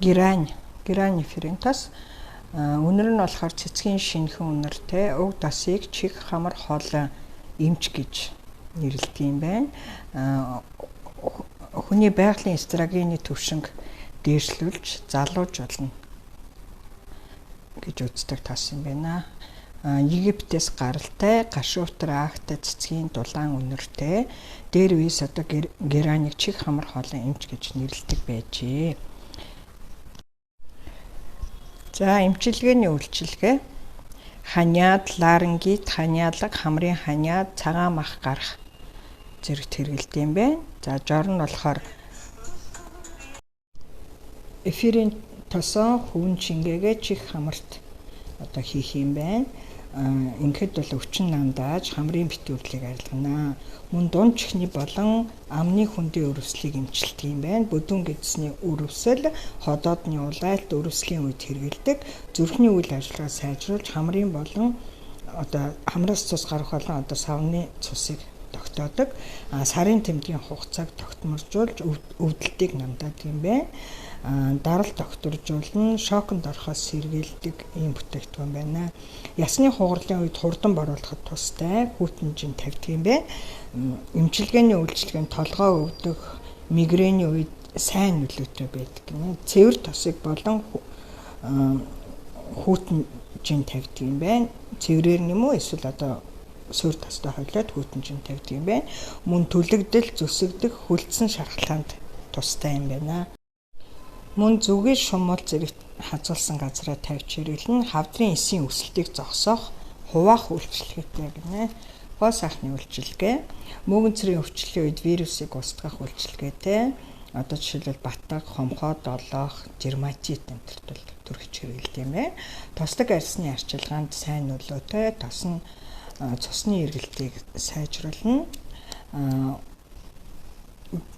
граниферин тос үнэр нь болохоор цэцгийн шинхэн үнэртэй уг тосыг чих хамар хоол эмч гэж нэрлэдэг юм байна. Хүний байгалийн эстрогений түвшинг дээшлүүлж залууж болно гэж үздэг тос юм байна. Египтээс гаралтай, гашуутар агтай цэцгийн дулаан үнэртэй, дээр үес одоо гераник чих хамар хоолын эмч гэж нэрлэдэг байжээ. За эмчилгээний үйлчилгээ. Ханиад, ларингит, ханиалга, хамрын ханиад, цагаан мах гарах зэрэг хэрэгэлдэг юм байна. За жор нь болохоор эфирийн тосон хүн шингээгээ чих хамарт одоо хийх юм байна. Ингээд бол өвчин намдааж хамрын битүүрлийг арилгана. Мөн дунд чихний болон амны хүндийн өрөвслийг эмчилдэг юм байна. Бүдүүн гэдэсний өрөвсөл ходоодны улайлт өрөвслийн үед хэрэгэлдэг. Зүрхний үйл ажиллагаа сайжруулж хамрын болон одоо хамраас цус гарах болон одоо савны цусыг тогтоодог. Сарын тэмдгийн хугацааг тогтморжуулж өвдөлтийг намдаадаг юм байна. Дарал докторжуулна, шоконд орохоос сэргийлдэг ийм бүтээгдэхүүн байна. Ясны хугарлын үед хурдан боруулахад тустай хүйтэнжин тавьдаг юм байна. Эмчилгээний үйлчилгээнд толгой өвдөх, мигрэний үед сайн нөлөөтэй байдаг гэнэ. Цэвэр тосыг болон хүйтэнжин тавьдаг юм байна. Цэврээр нэмүү эсвэл одоо суур тостой хойлоод хүйтэнжин тавьдаг юм байна. Мөн түлэгдэл, зүсэгдэх, хүлцэн шархлаанд тустай юм байна. Мөн зүгийн шумуул зэрэг хазуулсан газараа тавьж хэрэглэн хавдрын эсийн өсөлтийг зогсоох хуваах үйлчилгээтэй гэнэ. Гоо сайхны үйлчилгээ. Мөөгөн цэрийн өвчлөлийн үед вирусыг устгах үйлчилгээтэй. Одоо жишээлбэл батг, хомхоо, долоох, дерматит энтерт бол төрөгч хэрэглэдэг юм байна. Тосдог арьсны арчилгаанд сайн нөлөөтэй. Тос нь цусны эргэлтийг сайжруулна.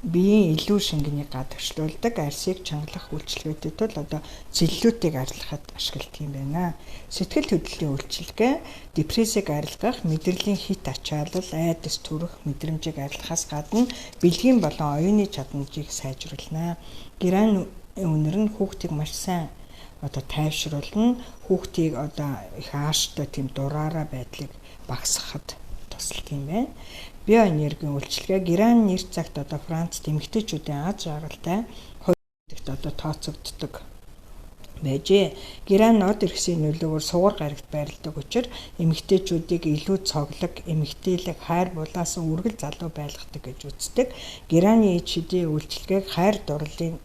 Биеийн илүү шингэнийг гадагшлуулдаг, арьсыг чангалах үйлчилгээтэй тул одоо цэллютыг арилгахад ашигладаг юм байна. Сэтгэл хөдлөлийн үйлчилгээ, депрессийг арилгах, мэдрэлийн хит ачаалал, айдас төрөх мэдрэмжийг арилгахаас гадна бэлгийн болон оюуны чадамжийг сайжруулна. Герань үнэр нь хүүхдийг маш сайн одоо тайвшруулна. Хүүхдийг одоо их ааштай тийм дураараа байдлыг багасгахад тусалдаг юм байна. Биоэнергийн үйлчилгээ. Герань нэр цагт одоо Францд эмэгтэйчүүдийн аз жаргалтай хоёрт одоо тооцогддог байжээ. Герань нод эрхсийн нөлөөгөөр сугар гарагт байрладаг учраас эмэгтэйчүүдийг илүү цоглог, эмэгтэйлэг, хайр булаасан үргэл залуу байлгадаг гэж үздэг. Гераны ичидийн үйлчилгээг хайр дурлалын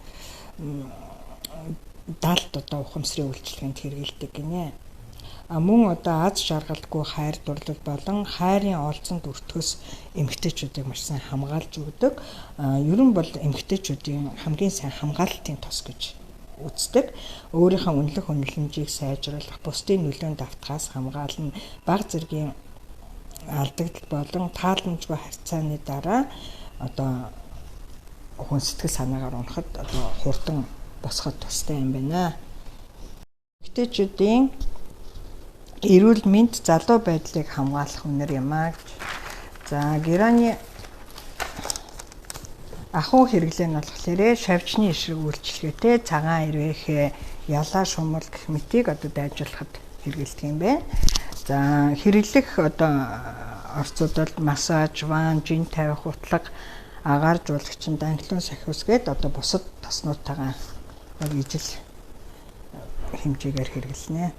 далд одоо ухамсарын үйлчилгээнд хэрэгэлдэг гинэ. Мөн одоо аз жаргалгүй хайр дурлал болон хайрын олзонд өртгөс эмэгтэйчүүдийг маш сайн хамгаалж өгдөг. Ер нь бол эмэгтэйчүүдийн хамгийн сайн хамгаалалтын тос гэж үздэг. Өөрийнхөө үнэлэх үнэлэмжийг сайжруулах, бусдын нөлөөнд автахаас хамгаална. Бага зэргийн алдагдал болон тааламжгүй харьцааны дараа одоо хүн сэтгэл санаагаар унахад одоо хурдан босоход тустай юм байна. Эмэгтэйчүүдийн эрүүл мэнд залуу байдлыг хамгаалах үнэр юм аа. За гераны ахуй хэрэглээ нь болохоор шавьчны эшрэг үйлчилгээтэй цагаан ирвэхээ ялаа шумал гэх мэтийг одоо дайжуулахад хэрэгэлдэг юм байна. За хэрэглэх одоо орцуудад массаж, ван, жин тавих, утлаг, агаар жуулагчин, данхлын сахиус гээд одоо бусад тоснуудтайгаа ижил хэмжээгээр хэрэглэнэ.